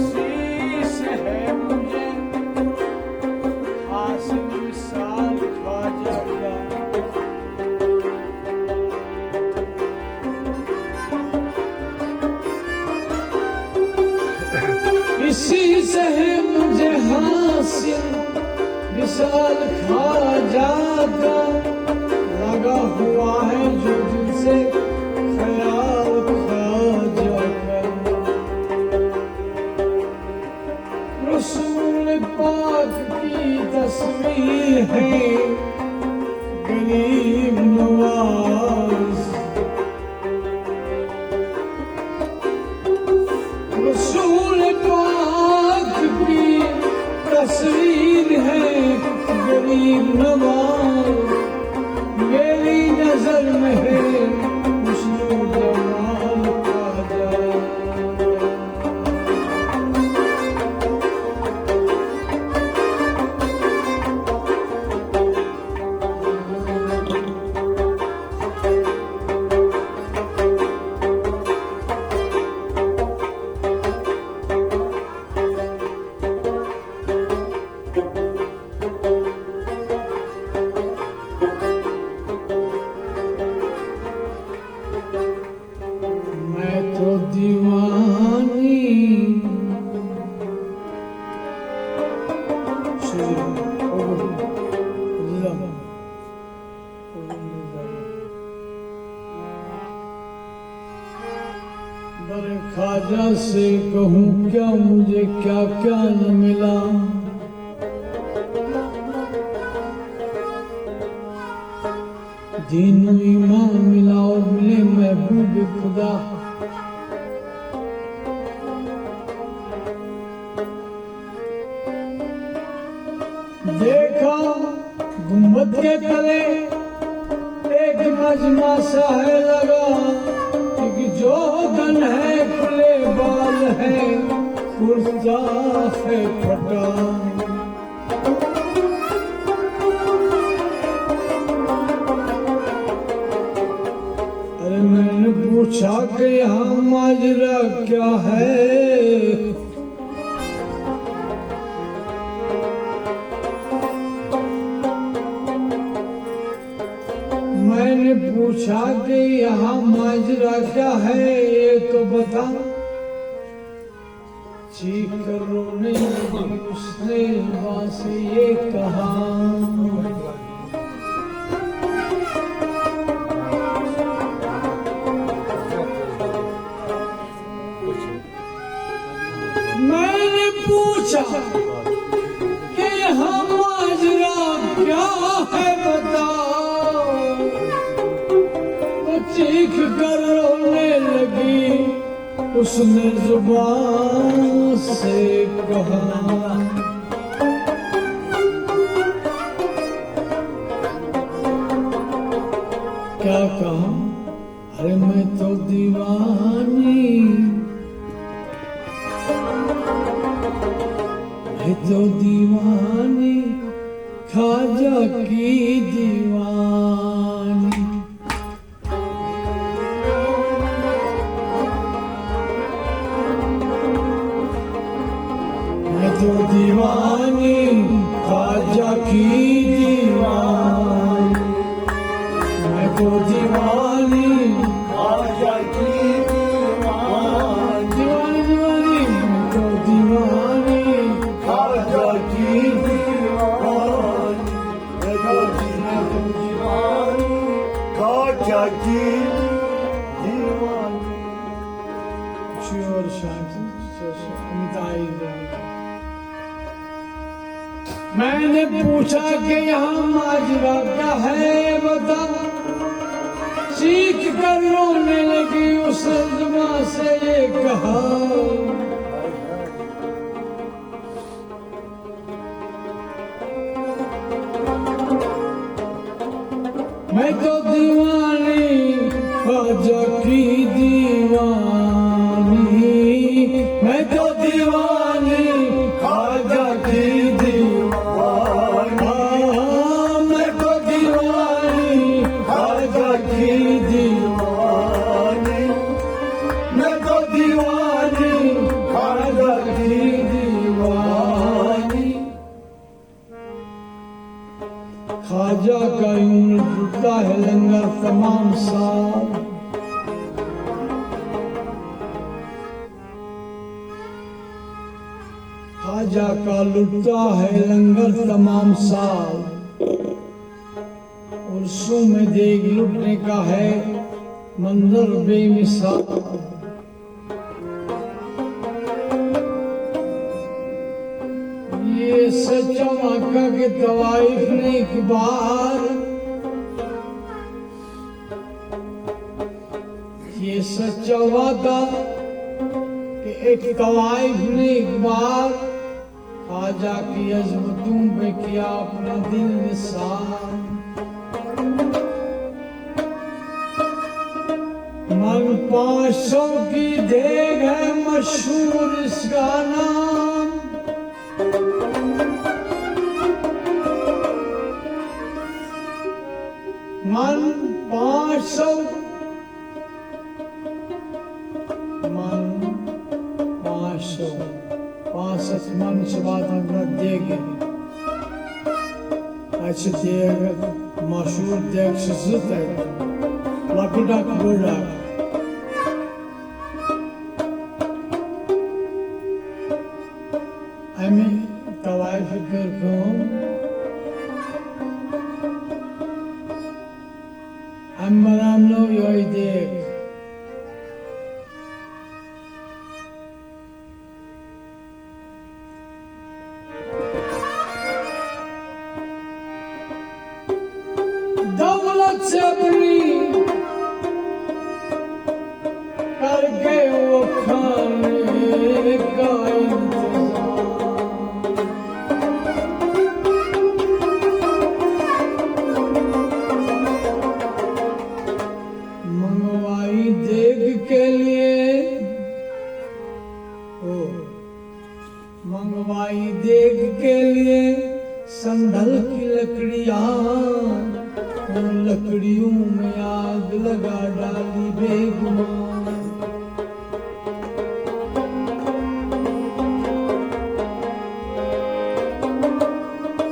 शीश है मुझे हासिल विशाल ख्वाजा का। इसी से है मुझे हासिल विशाल ख्वाजा का। लगा हुआ है जो दिल से ख्याल ख्वाजा का। रसूल पाक की तस्वीर है गरीब नवाज। रसूल पाक की तस्वीर है गरीब नवाज। मेरी नजर में है खुशबू जमाल ख्वाजा। मैं तो दीवानी दर ख्वाजा से कहूँ क्या मुझे क्या क्या न मिला। दीन ईमान मिला और मिले महबूब खुदा। देखा गुम्बद के तले एक मजमा सा है लगा। एक जोगन है खुले बाल है कुर्ता है फटा। अरे मैंने पूछा कि यहाँ माजरा क्या है। मैंने पूछा कि यहाँ माजरा क्या है ये तो बता। चीख कर रोने लगी उसने जुबान से ये कहा। मैंने पूछा कि यहाँ माजरा क्या है बताओ। तो चीख कर रोने लगी उसने जुबान से कहा। क्या कहा? अरे मैं तो दीवानी, मैं तो दीवानी ख्वाजा की दीवानी। मैं तो दीवानी ख्वाजा की दीवानी। मैं तो दीवानी ख्वाजा की दीवानी। दीवानी दीवानी मैं तो दीवानी ख्वाजा की दीवानी। मैं तो दीवानी ख्वाजा की दीवानी। और शांति मैंने पूछा कि यहाँ माजरा क्या है बता। चीख कर रोने लगी उस जुबान से ये कहा। मैं तो दीवानी ख्वाजा की दीवानी। मैं तो दीवानी ख्वाजा की दीवानी। मैं तो दीवानी ख्वाजा की दीवानी। मैं तो दीवानी तमाम साल। ख्वाजा का लुटता है लंगर तमाम साल, उर्सों में देग लुटने का है मंजर बेमिसाल। ये सच्चा मक्का के तवाइफ ने एक बार, ये सच्चा वादा कि एक तवाइफ ने एक बार ख्वाजा की अजमतों पे किया अपना दिल निसार। मन 500 की देग है मशहूर इसका नाम, मन 500 मन से बात हम देंगे। अच्छे देग मशहूर देग से है लकुड़ा बड़ा। हमें तवाइफ करके हम बनाम लो यही देख दौलत से अपनी करके वो खाने का मंगवाई देग के लिए, मंगवाई देग के लिए संदल की लकड़ियां, लकड़ियों में आग लगा डाली बेगुमान।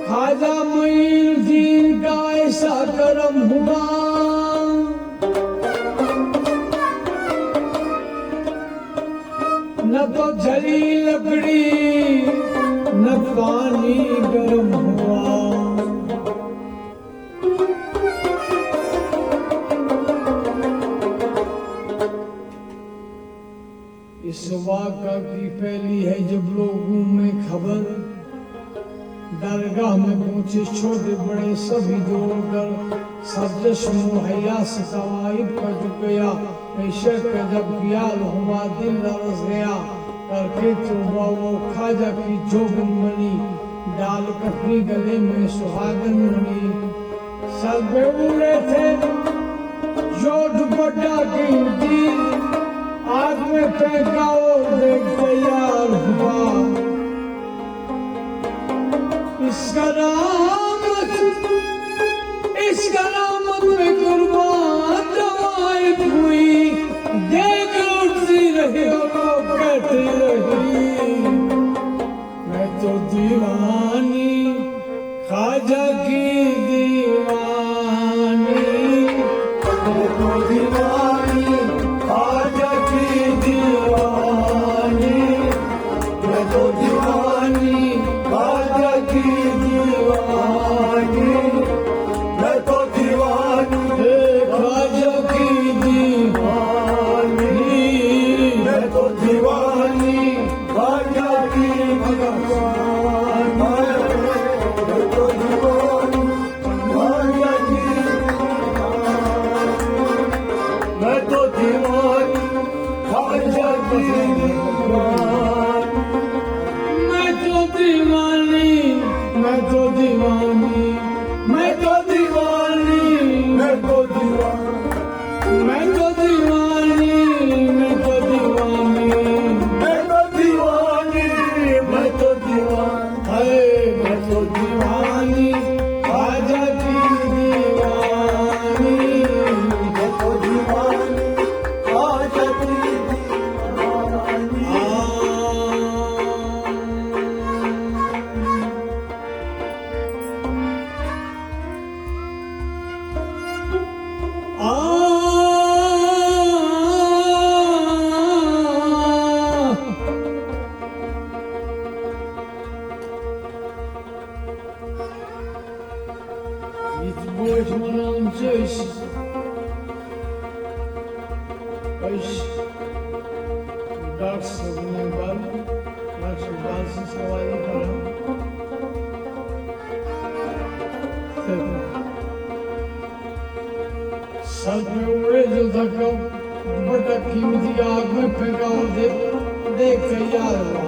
ख्वाजा मुईनुद्दीन का ऐसा करम हुआ, न तो जली लकड़ी न पानी गर्म हुआ। इस वाक़ा की फैली है जब लोगों में खबर, दरगाह में पहुंचे छोटे बड़े सभी दौड़कर सरजश मुहैया से तवाइफ का झुकया। बेशक जब ख्याल हुआ दिल लरस गया, करके तौबा वो ख्वाजा की जोगन बनी, डाल कपनी गले में सुहागन बनी। सर पे उड़े थे जो दुपट्टा कीमती, आग में फेंका और देख तैयार हुआ। इसका नामत में कुर्बान तवाइफ हुई, देख उठती रही और कहती रही मैं तो दीवानी ख्वाजा की दीवानी, मैं तो दीवानी ख्वाजा की दीवानी, मैं तो दीवानी ख्वाजा की दीवानी, मैं तो दीवानी ख्वाजा की दीवानी, मैं तो दीवानी ख्वाजा की भगवान, मैं तो दीवानी ख्वाजा की, मैं तो दीवानी ख्वाजा की भगवान, मैं तो दीवानी, मैं तो दीवानी, मैं तो दीवानी, मैं तो दीवानी, मैं तो दीवानी, मैं तो दीवानी। सुगने बल लक्ष्मण से सवारी करो सर पे उड़े जो धक्का बटा कीमती आग में फेंका और देख तैयार हुआ।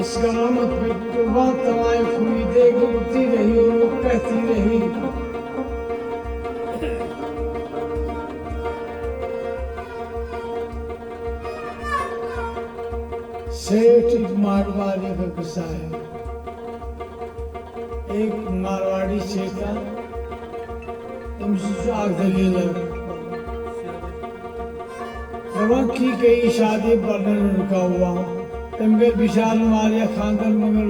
इस करामत पे तुरबा तवाइफ हुई, देख उठती रही और वो कहती रही सेठ मारवाड़ी का किस्सा है। एक मारवाड़ी सेठ था, की कई शादी पर लड़का हुआ तमगे विशाल मारिया खानदान मगर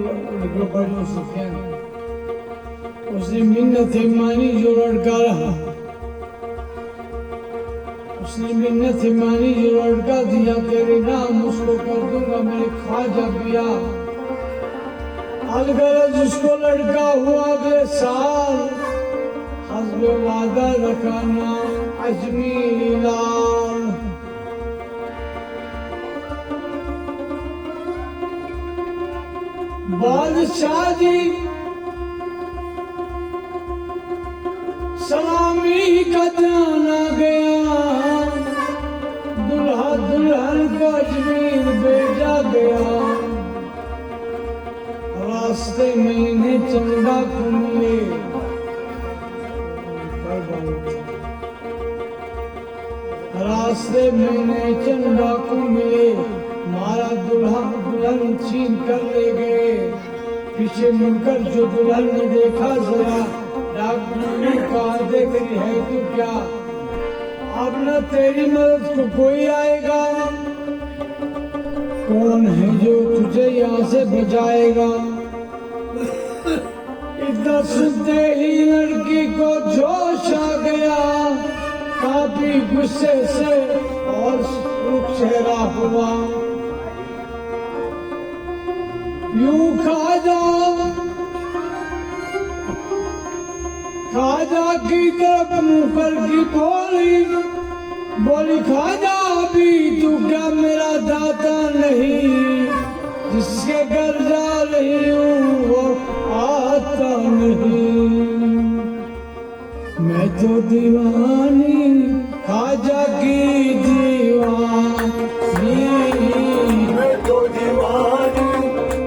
बड़ो सुफियान उसने मिन्नत मानी जो लड़का रहा, उसने मिन्नत मानी जो लड़का दिया तेरे नाम उसको कर दूंगा मेरे ख्वाजा पिया। अलगरज उसको लड़का हुआ अगले साल हस्ब वादा रखाना अजमीरी लाल। बादशाह जी सलामी का जाना गया, दुल्हा दुल्हन को अजमीर भेजा गया। रास्ते में इन्हें चंदा को मिले, रास्ते में इन्हें चंदा को मिले, मारा दुल्हा दुल्हन छीन कर ले गए। पीछे मुड़कर जो दुल्हन ने देखा जरा डॉक्टर ने कहा देख रही है तू क्या, अब न तेरी मदद को कोई आएगा, कौन है जो तुझे यहाँ से बचाएगा। इतना सुनते ही लड़की को जोश आ गया, काफी गुस्से से और रुख चेहरा हुआ। यूं खाजा की तरफ मुंह कर की बोली खाजा अभी तू क्या मेरा दाता नहीं, जिसके घर जा रही हूँ वो आता नहीं। मैं तो दीवानी खाजा की दीवानी, मैं तो दीवानी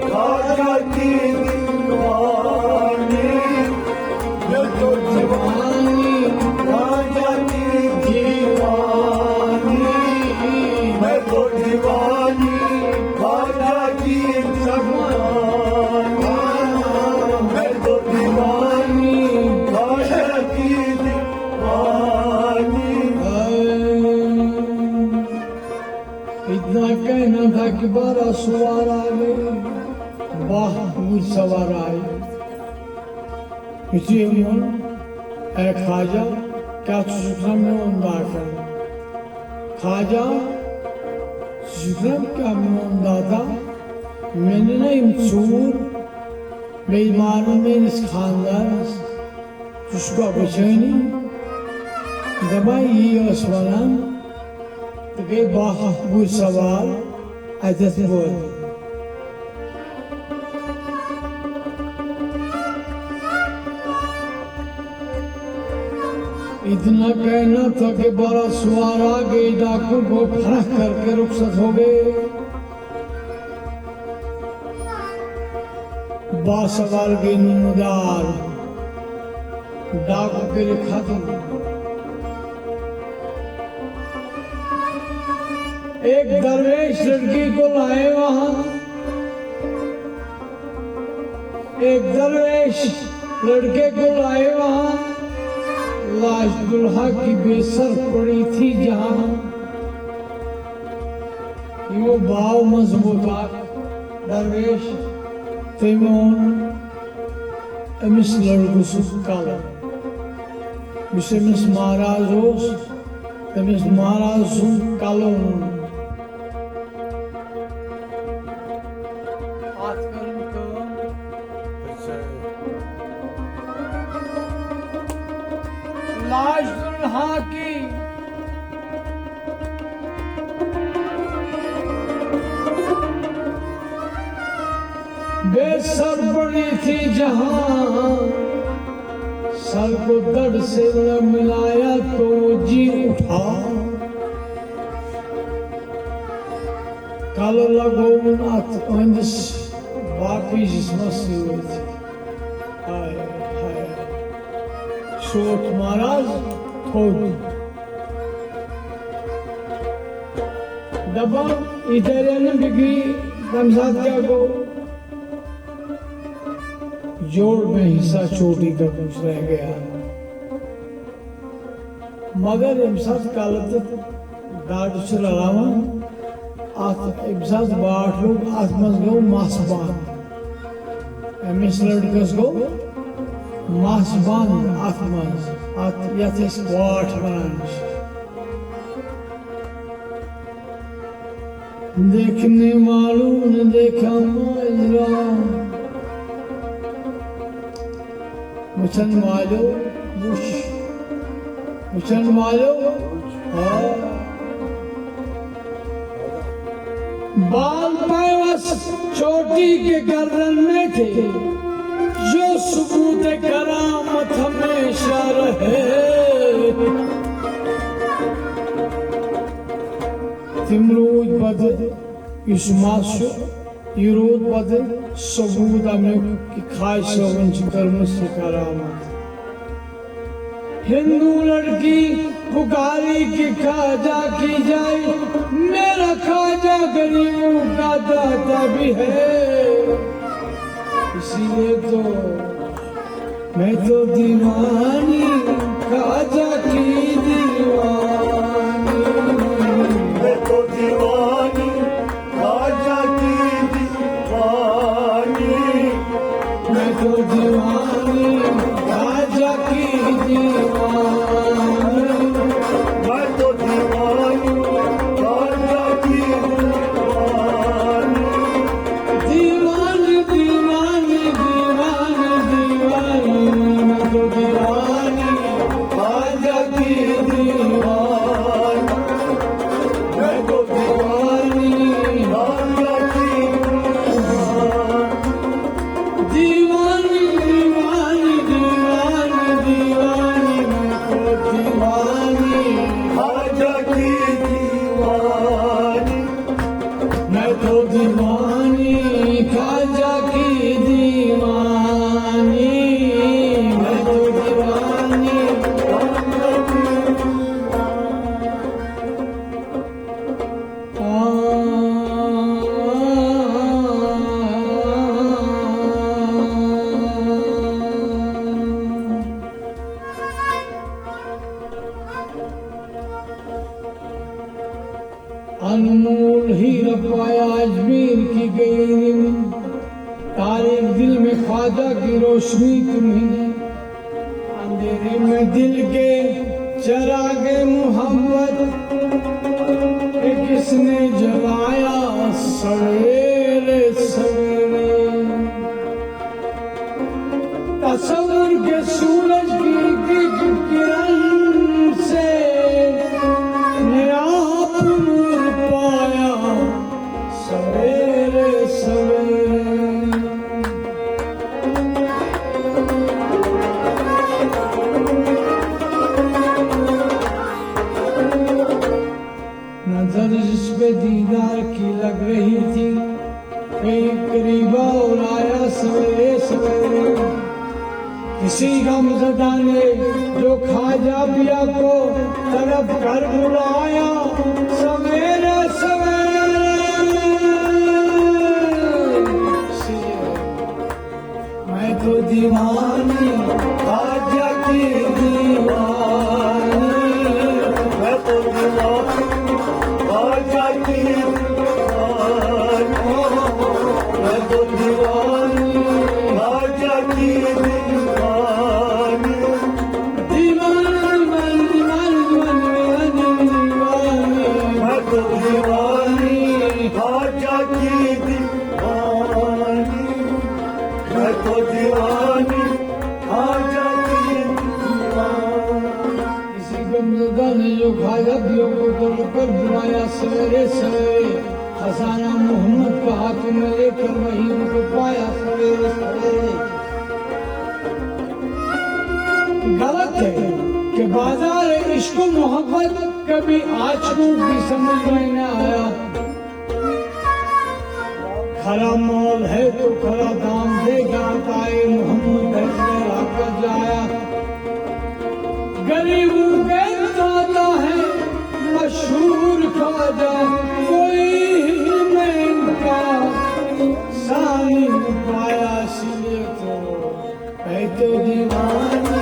खाजा की दीवानी, मैं तो दीवानी खाजा की दीवानी, मैं तो दीवानी खाजा की दीवानी, मैं तो दीवानी खाजा की दीवानी। इतना कहना था कि 12 सवार आ गए, वाह मुझ सवार आए। इसी ऐ खाजा क्या सुखम में उमदा कर, खाजा सुखम क्या में उमदा था, मैंने नहीं चूर बेईमान में इस खानदान उसको बचैनी दबाई osmanam tige bah bu sawal adet बोल। इतना कहना था कि 12 सवार आ गए, डाकू को फरक करके रुखसत हो गए। बासवार के नमदार डाकू के लिए खत्म। एक दरवेश लड़की को लाए वहां, एक दरवेश लड़के को लाए वहां। लाश दुल्हा की बेसर पड़ी थी जहां, यो भाव मजबूता दरवेश तेमोन अमिस लड़कुसुस काला मिस महाराजोस तमिस महाराजु कालो लाश दुल्हा की बेसर पड़ी थी जहां, सर को दर्द से न मिलाया तो जी उठा। कल लगो अत अंदस बाकी जिस्म से हुए थे। हाय हाय शोट महाराज थोड़ी दबा इधर न बिगड़ी दमसाद क्या को जोड़ में हिस्सा चोटी का कुछ रह गया, मगर इमसाद कालत दाद चलावा आत इमसाद बाठ लोग आत्मस गो मासबान एमएस लड़कस गो मासबान आत्मस आत यथेस बाठ बनानिश देखने मालूम न देखा माजरा मुचन मालो बुश मुचन मालो बाल पैवस चोटी के गर्दन में थे, जो सबूत करामत हमेशा रहे। तिमरूद बद इसमाश यूरोद बद सबूत में की खाइश वंच कर्म से करामत। हिंदू लड़की पुकारी की खाजा की जाए, मेरा खाजा गरीबों का दाता भी है। इसीलिए तो मैं तो दीवानी खाजा की दीवानी, मैं तो दीवानी खाजा की दीवानी, मैं तो दीवानी खाजा की दीवानी, मैं तो दीवानी खाजा की दीवानी, दीवानी दीवानी दीवानी दीवानी, मैं तो दीवानी खाजा की दीवानी, मैं तो दीवानी खाजा की दीवानी दीवानी दीवानी दीवानी, मैं तो दीवानी खाजा की दीवानी, मैं तो दीवानी खाजा की दीवानी, मैं तो दीवानी अनमोल हीरा पाया अजमेर की गई, तारे दिल में ख्वाजा की रोशनी तुम्हें, अंधेरे में दिल के चरागे मोहब्बत किसने जलाया सवेरे सवेरे। तस्वीर के सूरज की किरण से नया नूर पाया सवेरे सवेरे। नजर जिस पे दीदार की लग रही थी, कहीं करीबा और आया सवेरे सवेरे। किसी गमज़दा ने जो ख्वाजा पिया को तरफ कर बुलाया सवेरे सवेरे। मैं तो दीवानी ख्वाजा की दीवानी, मैं तो दीवानी खाजा की दीवानी, मैं तो दीवानी खाजा की दीवानी, मैं तो दीवानी खाजा की दीवानी, मैं तो दीवानी खाजा की दीवानी। किसी गमज़दा ने जो ख्वाजा पिया को तरफ कर बुलाया सवेरे सवेरे। खजाना मोहम्मद का हाथ में लेकर वहीं उनको पाया सवेरे सवेरे। गलत है कि बाजार इश्क मोहब्बत कभी आज को भी समझ में न आया। खरा मोल है तो खरा दाम देगा, पाए मोहम्मद ऐसे आकर जाया। गरीबों के दाता है मशहूर खाजा, कोई में इनका सानी पाया। इसलिए तो है तो दीवानी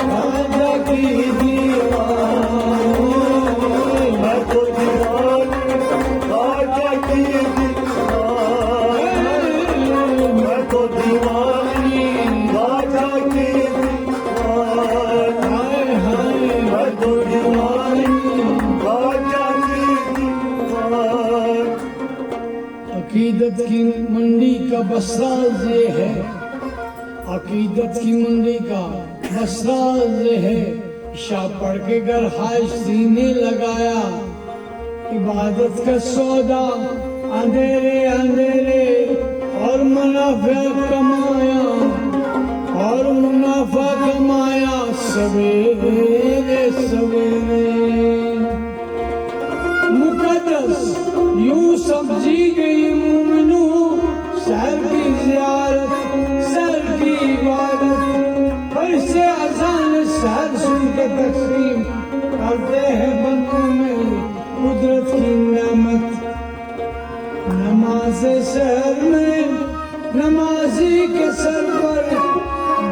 राजा की दीवानी, मैं तो दीवानी राजा की दीवानी, मैं तो दीवानी राजा की दीवानी, मैं तो दीवानी राजा की दीवानी। अकीदत की मंडी का बसरा ये है, अकीदत की मंडी का बसरा ये है। शाह पढ़ के घर हाय सीने लगाया, इबादत का सौदा अंधेरे अंधेरे और मुनाफा कमाया, और मुनाफा कमाया सवेरे सवेरे। मुकद्दस यूं समझी गई मोमिनो, शहर की जियारत शहर की इबादत, पर से अजान शहर सुन के तस्लीम करते हैं बंदों में कुदरत की नेमत। नमाज शहर में नमाजी के सर पर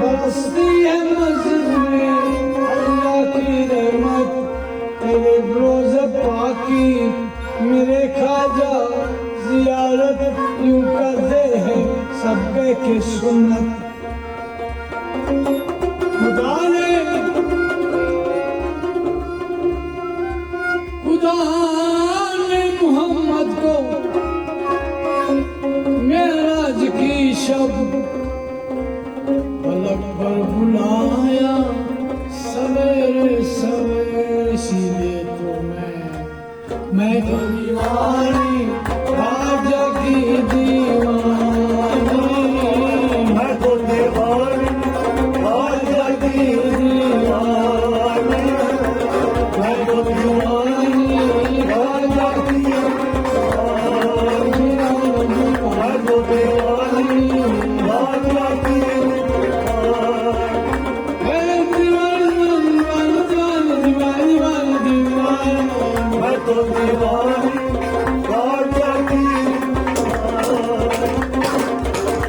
बरसती है मस्जिद में अल्लाह की रहमत। तेरे रोज़ पाकी मेरे खाजा जियारत यूं करते हैं सबके की सुन्नत। खुदा ने मोहम्मद को मेराज की शब पलक पर बुलाया सवेरे सवेरे। इसीलिए तो मैं तो दीवानी राजा की दीवानी, मैं तो दीवानी राजा की दीवानी, मैं तो दीवानी राजा की दीवानी, मैं तो दीवानी राजा की मैं तो दीवानी राजा की,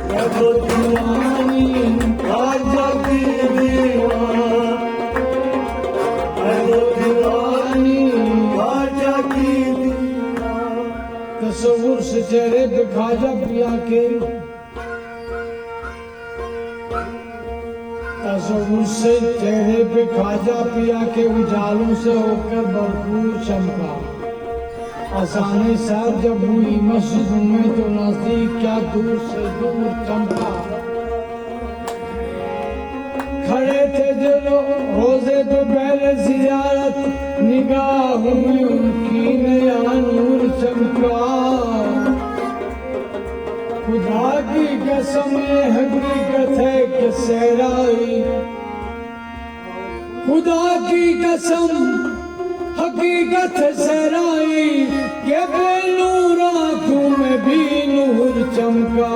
मैं तो दीवानी राजा की दीवानी, मैं तो दीवानी राजा की दीवानी। तस्वुर से चेहरे पे खाजा पिया के, तस्वुर से चेहरे पे खाजा पिया के उजालों से होकर भरपूर चमका। असाने साहब जब हुई मस्जिद में तो नजदीक क्या दूर से दूर चमका। खड़े थे जो रोजे पे पहले जियारत, निगाहों में उनकी नया नूर चमका। खुदा की कसम ये हकीकत है कि सहराई, खुदा की कसम हकीकत है सहराई, के बेनूर आंखों में भी नूर चमका।